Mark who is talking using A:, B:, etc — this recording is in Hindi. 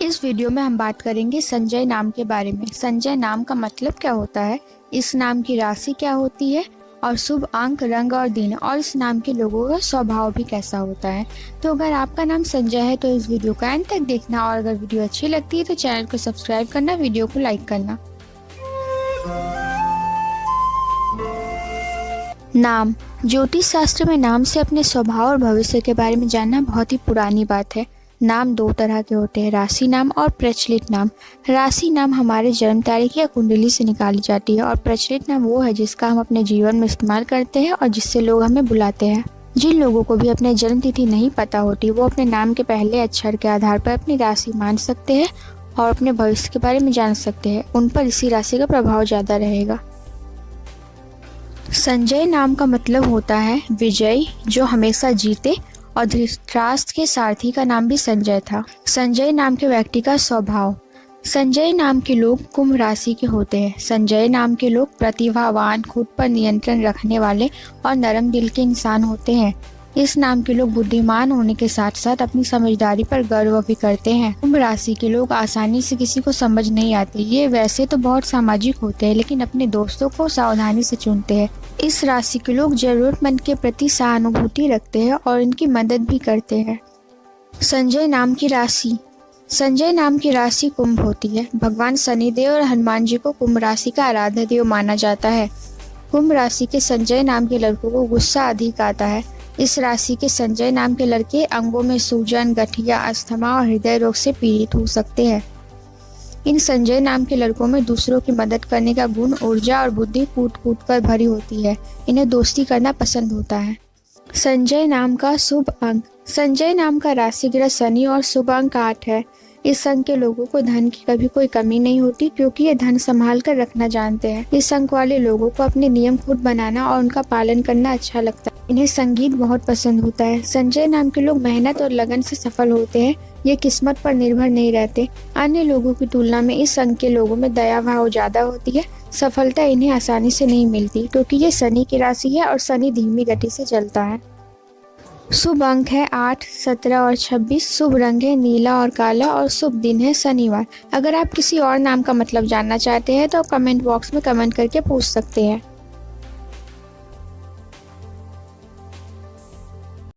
A: इस वीडियो में हम बात करेंगे संजय नाम के बारे में। संजय नाम का मतलब क्या होता है, इस नाम की राशि क्या होती है और शुभ अंक, रंग और दिन, और इस नाम के लोगों का स्वभाव भी कैसा होता है। तो अगर आपका नाम संजय है तो इस वीडियो को अंत तक देखना, और अगर वीडियो अच्छी लगती है तो चैनल को सब्सक्राइब करना, वीडियो को लाइक करना। नाम। ज्योतिष शास्त्र में नाम से अपने स्वभाव और भविष्य के बारे में जानना बहुत ही पुरानी बात है। नाम दो तरह के होते हैं, राशि नाम और प्रचलित नाम। राशि नाम हमारे जन्म तारीख या कुंडली से निकाली जाती है, और प्रचलित नाम वो है जिसका हम अपने जीवन में इस्तेमाल करते हैं और जिससे लोग हमें बुलाते हैं। जिन लोगों को भी अपने जन्म तिथि नहीं पता होती, वो अपने नाम के पहले अक्षर के आधार पर अपनी राशि मान सकते हैं और अपने भविष्य के बारे में जान सकते हैं। उन पर इसी राशि का प्रभाव ज़्यादा रहेगा। संजय नाम का मतलब होता है विजयी, जो हमेशा जीते, और धृतराष्ट्र के सारथी का नाम भी संजय था। संजय नाम के व्यक्ति का स्वभाव। संजय नाम के लोग कुंभ राशि के होते हैं। संजय नाम के लोग प्रतिभावान, खुद पर नियंत्रण रखने वाले और नरम दिल के इंसान होते हैं। इस नाम के लोग बुद्धिमान होने के साथ साथ अपनी समझदारी पर गर्व भी करते हैं। कुंभ राशि के लोग आसानी से किसी को समझ नहीं आते। ये वैसे तो बहुत सामाजिक होते हैं, लेकिन अपने दोस्तों को सावधानी से चुनते हैं। इस राशि के लोग जरूरतमंद के प्रति सहानुभूति रखते हैं और इनकी मदद भी करते हैं। संजय नाम की राशि। संजय नाम की राशि कुंभ होती है। भगवान शनिदेव और हनुमान जी को कुंभ राशि का आराध्य देव माना जाता है। कुंभ राशि के संजय नाम के लड़कों को गुस्सा अधिक आता है। इस राशि के संजय नाम के लड़के अंगों में सूजन, गठिया, अस्थमा और हृदय रोग से पीड़ित हो सकते हैं। इन संजय नाम के लड़कों में दूसरों की मदद करने का गुण, ऊर्जा और बुद्धि कूट कूट कर भरी होती है। इन्हें दोस्ती करना पसंद होता है। संजय नाम का शुभ अंक। संजय नाम का राशि ग्रह शनि और शुभ अंक 8 है। इस अंक के लोगों को धन की कभी कोई कमी नहीं होती, क्योंकि ये धन संभाल कर रखना जानते हैं। इस अंक वाले लोगों को अपने नियम खुद बनाना और उनका पालन करना अच्छा लगता है। इन्हें संगीत बहुत पसंद होता है। संजय नाम के लोग मेहनत और लगन से सफल होते हैं। ये किस्मत पर निर्भर नहीं रहते। अन्य लोगों की तुलना में इस अंक के लोगों में दया भाव ज्यादा होती है। सफलता इन्हें आसानी से नहीं मिलती, क्योंकि ये शनि की राशि है और शनि धीमी गति से चलता है। शुभ अंक है 8, 17 और 26। शुभ रंग है नीला और काला, और शुभ दिन है शनिवार। अगर आप किसी और नाम का मतलब जानना चाहते हैं तो कमेंट बॉक्स में कमेंट करके पूछ सकते हैं।